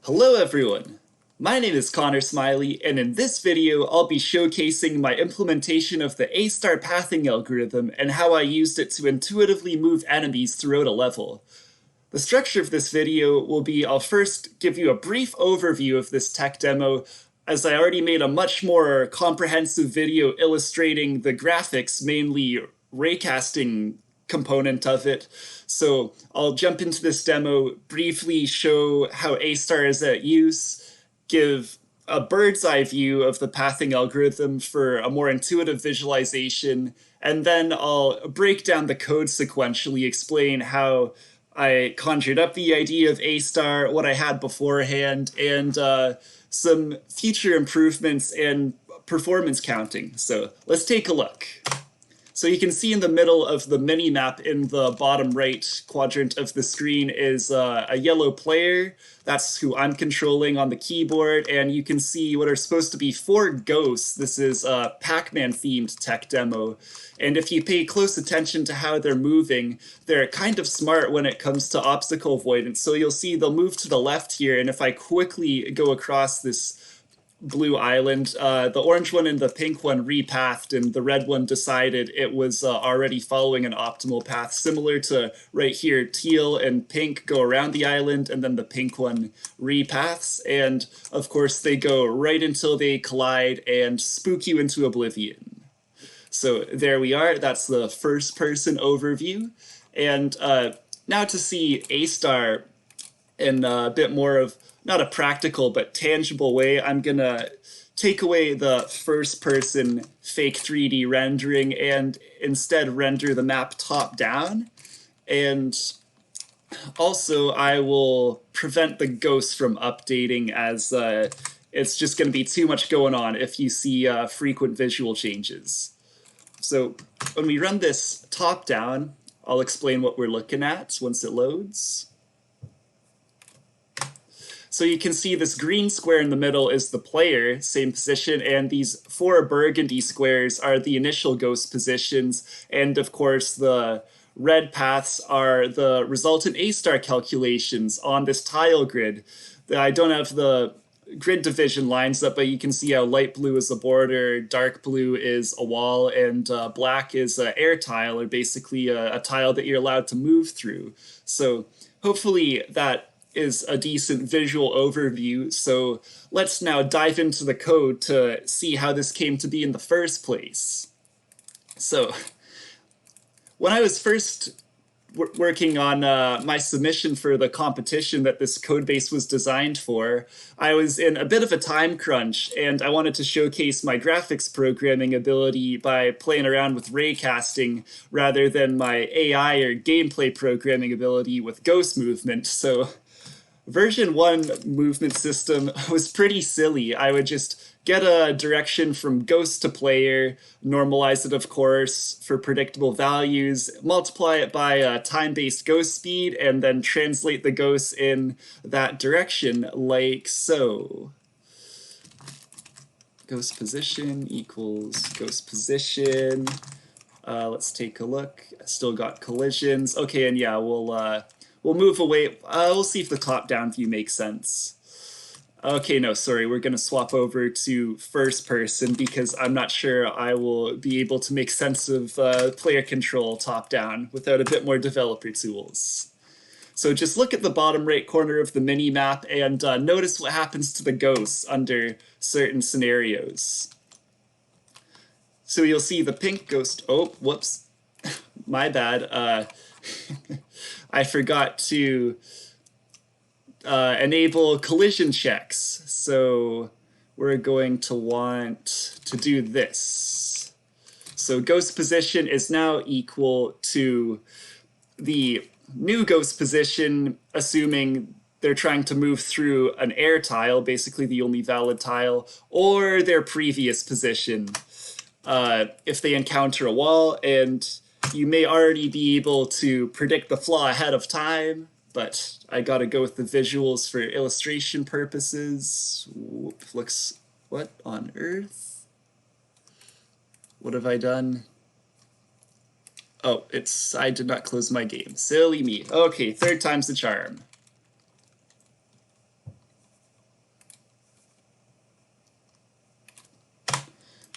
Hello everyone! My name is Connor Smiley, and in this video I'll be showcasing my implementation of the AStar pathing algorithm and how I used it to intuitively move enemies throughout a level. The structure of this video will be I'll first give you a brief overview of this tech demo, as I already made a much more comprehensive video illustrating the graphics, mainly raycasting component of it. So I'll jump into this demo, briefly show how AStar is at use, give a bird's eye view of the pathing algorithm for a more intuitive visualization, and then I'll break down the code sequentially, explain how I conjured up the idea of AStar, what I had beforehand, and some future improvements and performance counting. So let's take a look. So you can see in the middle of the mini-map in the bottom right quadrant of the screen is a yellow player. That's who I'm controlling on the keyboard, and you can see what are supposed to be 4 ghosts. This is a Pac-Man themed tech demo. And if you pay close attention to how they're moving, they're kind of smart when it comes to obstacle avoidance. So you'll see they'll move to the left here, and if I quickly go across this blue island, the orange one and the pink one repathed, and the red one decided it was already following an optimal path, similar to right here. Teal and pink go around the island, and then the pink one repaths, and of course they go right until they collide and spook you into oblivion. So there we are. That's the first person overview. And now to see AStar in a bit more of not a practical but tangible way, I'm gonna take away the first person fake 3D rendering and instead render the map top down. And also I will prevent the ghosts from updating, as it's just going to be too much going on if you see frequent visual changes. So when we run this top down, I'll explain what we're looking at once it loads. So you can see this green square in the middle is the player, same position, and these 4 burgundy squares are the initial ghost positions, and of course the red paths are the resultant AStar calculations on this tile grid. I don't have the grid division lines up, but you can see how light blue is a border, dark blue is a wall, and black is an air tile, or basically a tile that you're allowed to move through. So hopefully that is a decent visual overview. So let's now dive into the code to see how this came to be in the first place. So when I was first working on my submission for the competition that this code base was designed for, I was in a bit of a time crunch, and I wanted to showcase my graphics programming ability by playing around with raycasting rather than my AI or gameplay programming ability with ghost movement. So version 1 movement system was pretty silly. I would just get a direction from ghost to player, normalize it, of course, for predictable values, multiply it by a time-based ghost speed, and then translate the ghosts in that direction, like so. Ghost position equals ghost position. Let's take a look. I still got collisions. Okay, and yeah, we'll move away. We'll see if the top-down view makes sense. Okay, no, sorry, we're going to swap over to first person because I'm not sure I will be able to make sense of player control top-down without a bit more developer tools. So just look at the bottom right corner of the mini-map and notice what happens to the ghosts under certain scenarios. So you'll see the pink ghost. Oh, whoops. My bad. I forgot to enable collision checks. So we're going to want to do this. So ghost position is now equal to the new ghost position, assuming they're trying to move through an air tile, basically the only valid tile, or their previous position if they encounter a wall. And you may already be able to predict the flaw ahead of time, but I gotta go with the visuals for illustration purposes. Whoop, looks, what on earth? What have I done? Oh, I did not close my game. Silly me. Okay, 3rd time's the charm.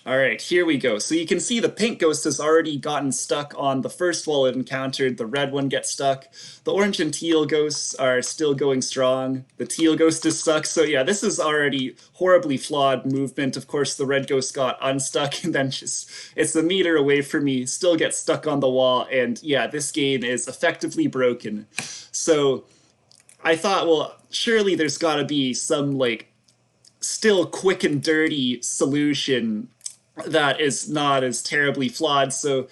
All right, here we go. So you can see the pink ghost has already gotten stuck on the first wall it encountered. The red one gets stuck. The orange and teal ghosts are still going strong. The teal ghost is stuck. So yeah, this is already horribly flawed movement. Of course, the red ghost got unstuck and then just, it's a meter away from me, still gets stuck on the wall. And yeah, this game is effectively broken. So I thought, well, surely there's got to be some like still quick and dirty solution that is not as terribly flawed. So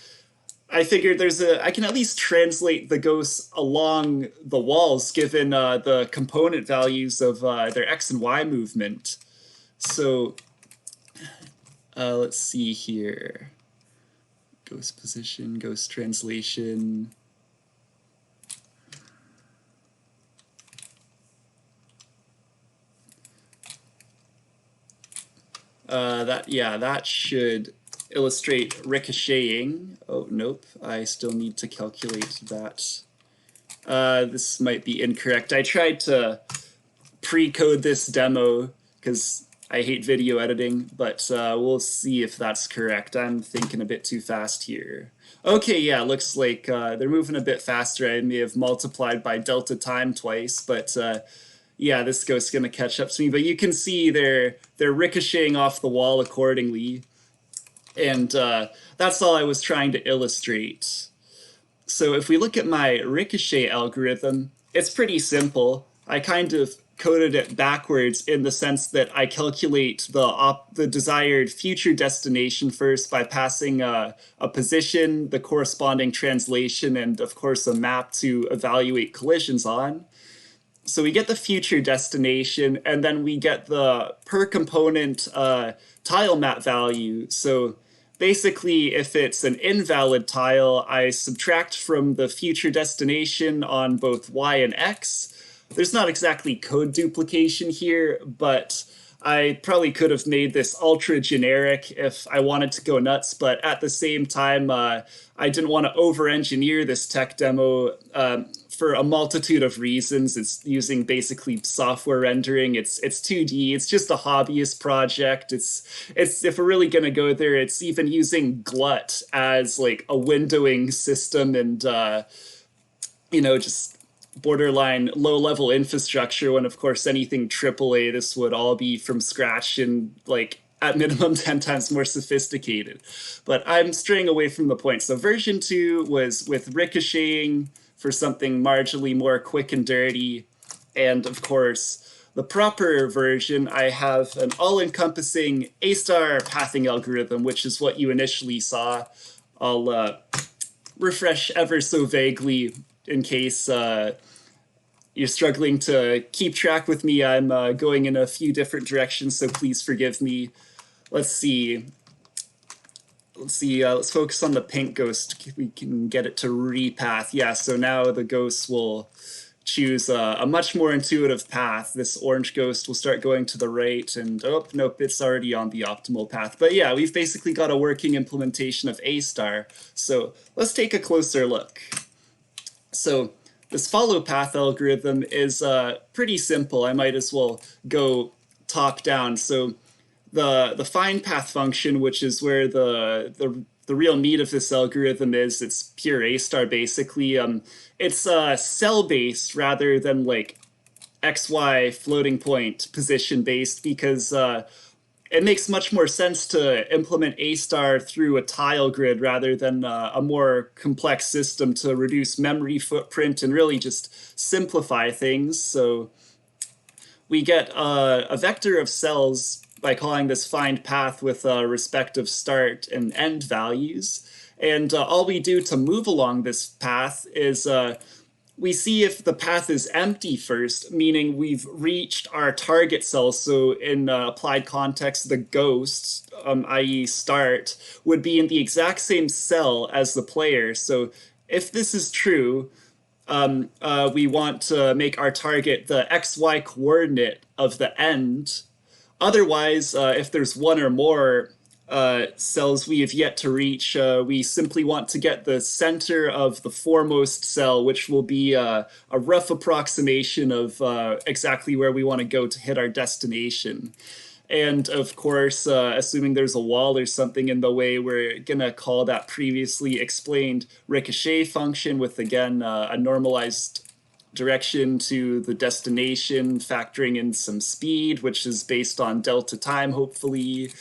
I figured I can at least translate the ghosts along the walls given the component values of their X and Y movement. So let's see here. Ghost position, ghost translation. That should illustrate ricocheting. Oh, nope, I still need to calculate that. This might be incorrect. I tried to pre-code this demo because I hate video editing, but we'll see if that's correct. I'm thinking a bit too fast here. Okay, yeah, looks like they're moving a bit faster. I may have multiplied by delta time twice, but yeah, this ghost's gonna catch up to me. But you can see they're ricocheting off the wall accordingly, and that's all I was trying to illustrate. So if we look at my Ricochet algorithm, it's pretty simple. I kind of coded it backwards in the sense that I calculate the desired future destination first by passing a position, the corresponding translation, and of course a map to evaluate collisions on. So we get the future destination, and then we get the per component tile map value. So basically, if it's an invalid tile, I subtract from the future destination on both Y and X. There's not exactly code duplication here, but I probably could have made this ultra generic if I wanted to go nuts, but at the same time, I didn't want to over-engineer this tech demo for a multitude of reasons. It's using basically software rendering. It's 2D. It's just a hobbyist project. It's if we're really gonna go there, it's even using Glut as like a windowing system and just borderline low-level infrastructure, when of course anything AAA, this would all be from scratch and like at minimum 10 times more sophisticated. But I'm straying away from the point. So version 2 was with ricocheting for something marginally more quick and dirty. And of course, the proper version, I have an all-encompassing AStar pathing algorithm, which is what you initially saw. I'll refresh ever so vaguely in case you're struggling to keep track with me. I'm going in a few different directions, so please forgive me. Let's see. Let's focus on the pink ghost. We can get it to repath. Yeah, so now the ghost will choose a much more intuitive path. This orange ghost will start going to the right, and oh, nope, it's already on the optimal path. But yeah, we've basically got a working implementation of AStar. So let's take a closer look. So this follow path algorithm is pretty simple. I might as well go top down. So the find path function, which is where the real meat of this algorithm is, it's pure AStar basically. It's cell based rather than like XY floating point position based, because it makes much more sense to implement AStar through a tile grid rather than a more complex system to reduce memory footprint and really just simplify things. So we get a vector of cells by calling this find path with respective start and end values. And all we do to move along this path is we see if the path is empty first, meaning we've reached our target cell. So in applied context, the ghost, i.e. start, would be in the exact same cell as the player. So if this is true, we want to make our target the XY coordinate of the end. Otherwise, if there's one or more cells we have yet to reach, we simply want to get the center of the foremost cell, which will be a rough approximation of exactly where we want to go to hit our destination. And of course, assuming there's a wall or something in the way, we're gonna call that previously explained ricochet function with, again, a normalized direction to the destination, factoring in some speed, which is based on delta time, hopefully.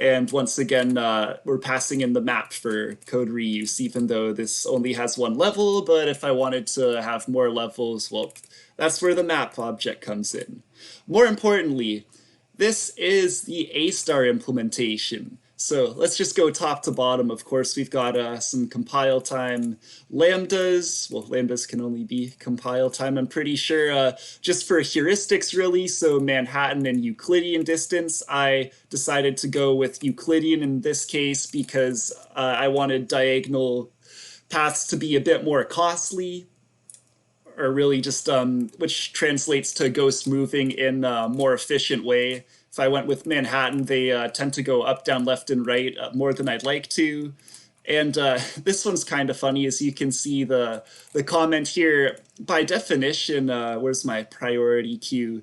And once again, we're passing in the map for code reuse, even though this only has one level. But if I wanted to have more levels, well, that's where the map object comes in. More importantly, this is the AStar implementation. So let's just go top to bottom. Of course, we've got some compile time lambdas. Well, lambdas can only be compile time, I'm pretty sure. Just for heuristics, really, so Manhattan and Euclidean distance, I decided to go with Euclidean in this case because I wanted diagonal paths to be a bit more costly, or really just which translates to ghost moving in a more efficient way. If I went with Manhattan, they tend to go up, down, left, and right more than I'd like to. And this one's kind of funny, as you can see the comment here. By definition, where's my priority queue?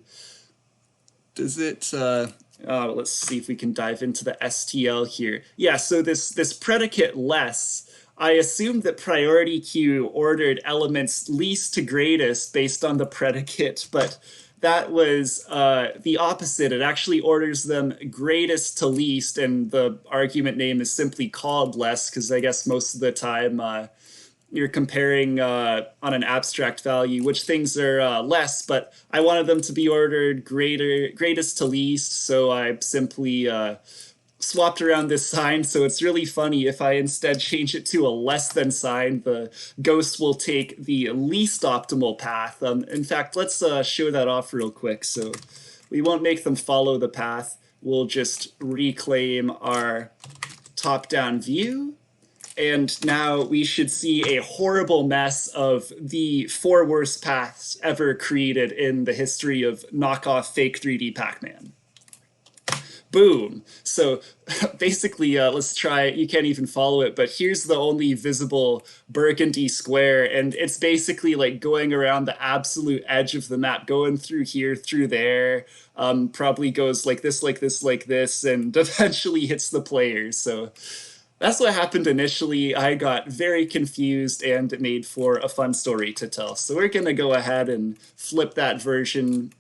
Does it? Let's see if we can dive into the STL here. Yeah, so this predicate less, I assumed that priority queue ordered elements least to greatest based on the predicate, but that was the opposite. It actually orders them greatest to least, and the argument name is simply called less because I guess most of the time you're comparing on an abstract value which things are less, but I wanted them to be ordered greatest to least, so I simply swapped around this sign. So it's really funny if I instead change it to a less than sign, the ghost will take the least optimal path. In fact, let's show that off real quick. So we won't make them follow the path. We'll just reclaim our top-down view. And now we should see a horrible mess of the 4 worst paths ever created in the history of knockoff fake 3D Pac-Man. Boom. So basically, let's try, you can't even follow it, but here's the only visible burgundy square, and it's basically like going around the absolute edge of the map, going through here, through there, probably goes like this, like this, like this, and eventually hits the players. So that's what happened initially. I got very confused, and it made for a fun story to tell. So we're going to go ahead and flip that version,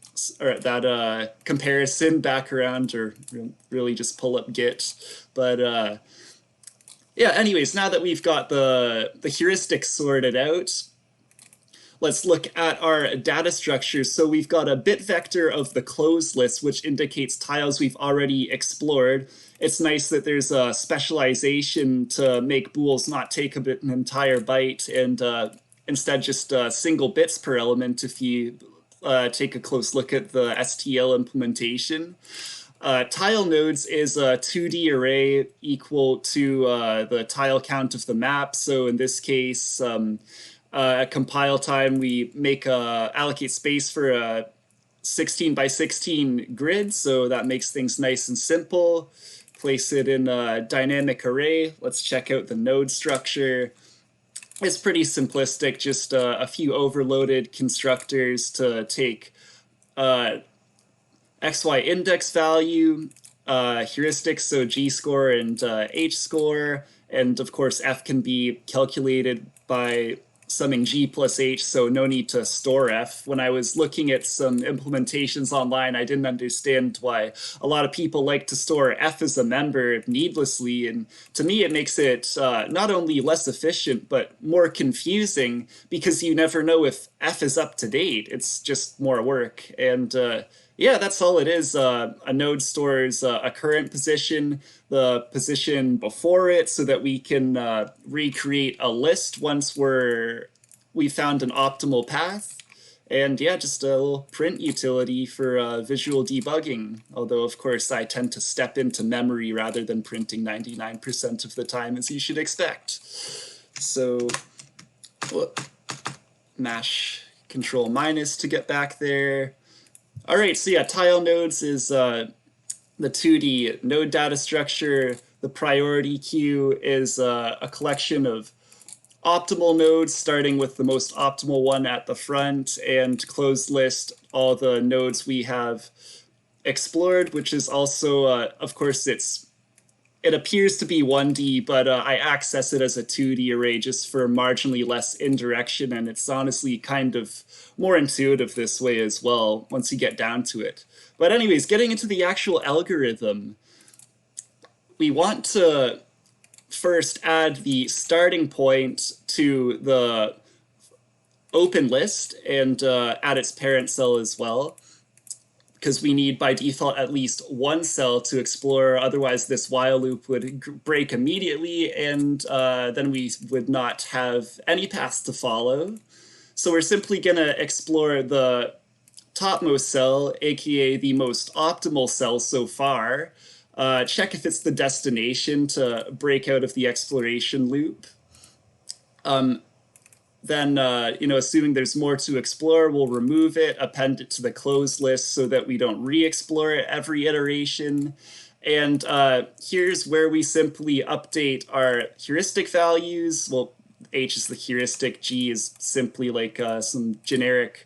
or that comparison back around, or really just pull up Git. But yeah, anyways, now that we've got the heuristics sorted out, let's look at our data structure. So we've got a bit vector of the closed list, which indicates tiles we've already explored. It's nice that there's a specialization to make bools not take an entire byte and instead just single bits per element if you take a close look at the Stl implementation. Tile nodes is a 2D array equal to the tile count of the map. So in this case, at compile time, we make allocate space for a 16 by 16 grid. So that makes things nice and simple. Place it in a dynamic array. Let's check out the node structure. It's pretty simplistic, just a few overloaded constructors to take XY index value, heuristics, so G-score and H-score, and of course F can be calculated by summing G plus H, so no need to store F. When I was looking at some implementations online, I didn't understand why a lot of people like to store F as a member needlessly, and to me it makes it not only less efficient, but more confusing, because you never know if F is up to date. It's just more work, and yeah, that's all it is. A node stores a current position, the position before it, so that we can recreate a list once we found an optimal path. And yeah, just a little print utility for visual debugging. Although, of course, I tend to step into memory rather than printing 99% of the time, as you should expect. So, mash control minus to get back there. All right, so yeah, tile nodes is the 2D node data structure. The priority queue is a collection of optimal nodes, starting with the most optimal one at the front, and closed list all the nodes we have explored, which is also, of course, it appears to be 1D, but I access it as a 2D array just for marginally less indirection, and it's honestly kind of more intuitive this way as well once you get down to it. But anyways, getting into the actual algorithm, we want to first add the starting point to the open list and add its parent cell as well, because we need by default at least one cell to explore. Otherwise, this while loop would break immediately, and then we would not have any paths to follow. So we're simply going to explore the topmost cell, aka the most optimal cell so far. Check if it's the destination to break out of the exploration loop. Then, assuming there's more to explore, we'll remove it, append it to the closed list so that we don't re-explore it every iteration. And here's where we simply update our heuristic values. Well, H is the heuristic, G is simply like some generic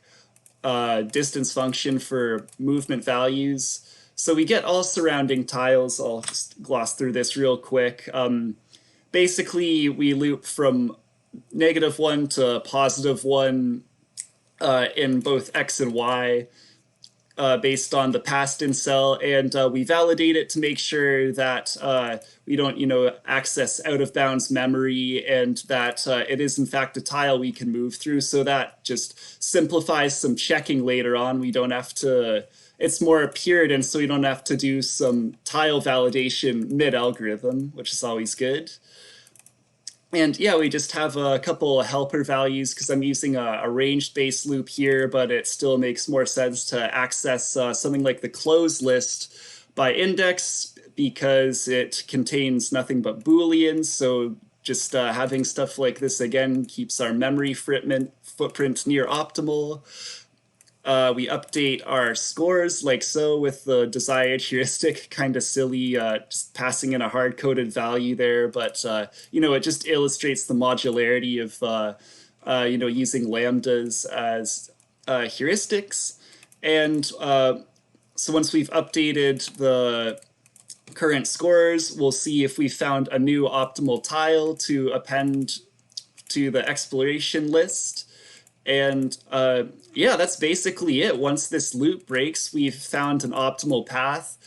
distance function for movement values. So we get all surrounding tiles. I'll just gloss through this real quick. Basically, we loop from -1 to +1 in both X and Y based on the past in cell, and we validate it to make sure that we don't, access out of bounds memory, and that it is in fact a tile we can move through. So that just simplifies some checking later on. We don't have to. It's more Puritan, so we don't have to do some tile validation mid-algorithm, which is always good. And yeah, we just have a couple of helper values because I'm using a ranged-based loop here, but it still makes more sense to access something like the closed list by index because it contains nothing but Booleans. So just having stuff like this again keeps our memory footprint near optimal. We update our scores like so with the desired heuristic. Kind of silly, just passing in a hard-coded value there, but it just illustrates the modularity of using lambdas as heuristics. And so once we've updated the current scores, we'll see if we found a new optimal tile to append to the exploration list. And yeah, that's basically it. Once this loop breaks, we've found an optimal path.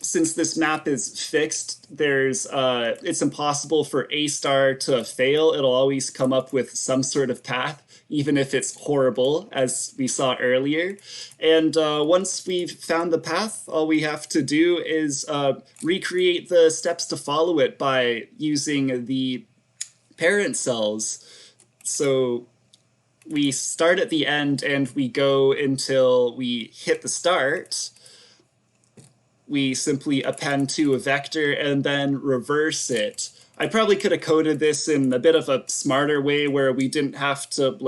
Since this map is fixed, it's impossible for AStar to fail. It'll always come up with some sort of path, even if it's horrible, as we saw earlier. And once we've found the path, all we have to do is recreate the steps to follow it by using the parent cells. So we start at the end and we go until we hit the start. We simply append to a vector and then reverse it. I probably could have coded this in a bit of a smarter way where we didn't have to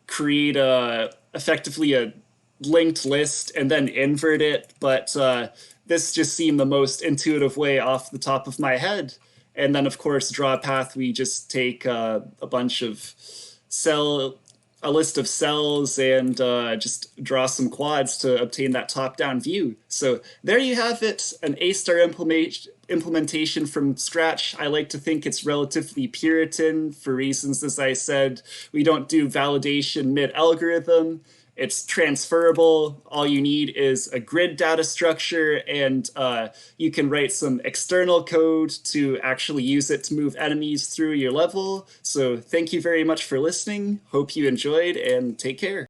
create effectively a linked list and then invert it, but this just seemed the most intuitive way off the top of my head. And then of course draw path, we just take a bunch of a list of cells and just draw some quads to obtain that top-down view. So there you have it, an AStar implementation from scratch. I like to think it's relatively Puritan for reasons, as I said. We don't do validation mid-algorithm. It's transferable. All you need is a grid data structure, and you can write some external code to actually use it to move enemies through your level. So thank you very much for listening. Hope you enjoyed, and take care.